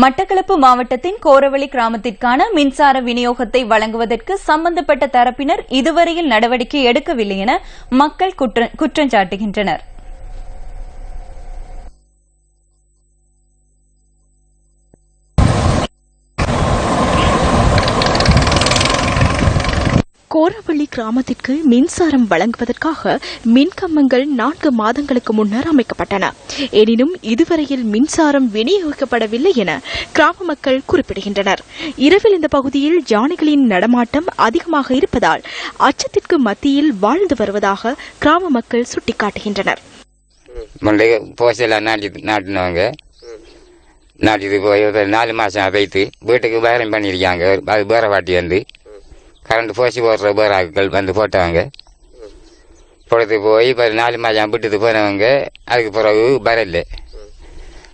மட்டக்களப்பு மாவட்டத்தின் கோரவெளி கிராமத்திற்கான மின்சார விநியோகத்தை வழங்குவதற்கு சம்பந்தப்பட்ட தரப்பினர் இதுவரையில் நடவடிக்கை எடுக்கவில்லை என மக்கள் குற்றம் சாட்டுகின்றனர். கோரவெளி கிராமத்திற்கு மின்சாரம் வழங்குவதற்காக மின்கம்பங்கள் 4 மாதங்களுக்கு முன்னர் அமைக்கப்பட்டன. எனினும் இதுவரையில் மின்சாரம் விநியோகிக்கப்படவில்லை என கிராம மக்கள் குறிப்பிடுகின்றனர். இரவில் இந்த பகுதியில் யானைகளின் நடமாட்டம் அதிகமாக இருப்பதால் அச்சத்திற்கு மத்தியில் வாழ்ந்து வருவதாக கிராம மக்கள் சுட்டிக்காட்டுகின்றனர். போய் 4 மாசம் வைத்து வீட்டுக்கு பேரம் பண்ணியிருக்காங்க. அது பேர வாட்டி வந்து கரண்ட் போசி போடுற பேராக்கள் வந்து போட்டவங்க பொழுது போய் இப்போ 4 மாதம் விட்டுட்டு போனவங்க அதுக்கு பிறகு வரல.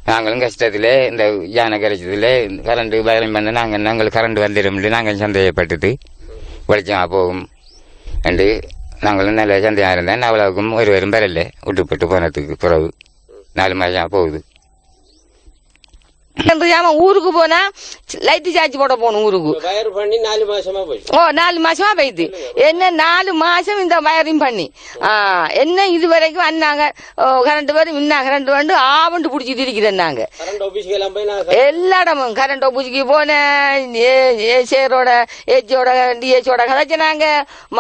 நாங்களும் கஷ்டத்தில் இந்த யானை கிடைச்சதுல கரண்ட் பேரம் பண்ண நாங்கள் கரண்ட் வந்துடும் நாங்கள் சந்தேகப்பட்டது வெளிச்சமாக போகும் என்று நாங்களும் நல்ல சந்தேகம் இருந்தேன். அவ்வளவுக்கும் ஒருவரும் வரல விட்டுப்பட்டு போனதுக்கு பிறகு 4 மாதம் போகுது. ஊருக்கு போனா லைட் சார்ஜ் போட போகணும். ஊருக்கு 4 மாசமா போயிடுது. என்ன 4 மாசம் இந்த வயரிங் பண்ணி என்ன இது வரைக்கும் வந்தாங்க. கரண்ட் வரும் இன்னும் கரண்ட் வந்து ஆவண்டு பிடிச்சிட்டு இருக்கிறாங்க. எல்லா இடமும் கரண்ட் ஆபீஸுக்கு போன ஏசியோட டிஎஸோட கதைச்சினாங்க.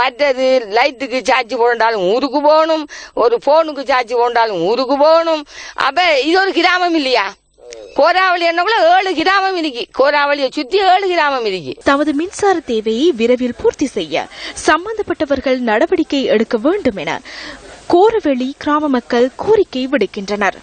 மற்றது லைட்டுக்கு சார்ஜ் போட்டாலும் ஊருக்கு போகணும், ஒரு போனுக்கு சார்ஜ் போட்டாலும் ஊருக்கு போகணும். அப்ப இது ஒரு கிராமம் இல்லையா? கோராவளி என்னக்குள்ள 7 கிராமம் இருக்கு. கோராவளியை சுத்தி 7 கிராமம் இருக்கு. தமது மின்சார தேவையை விரைவில் பூர்த்தி செய்ய சம்பந்தப்பட்டவர்கள் நடவடிக்கை எடுக்க வேண்டும் என கோரவெளி கிராம மக்கள் கோரிக்கை விடுக்கின்றனர்.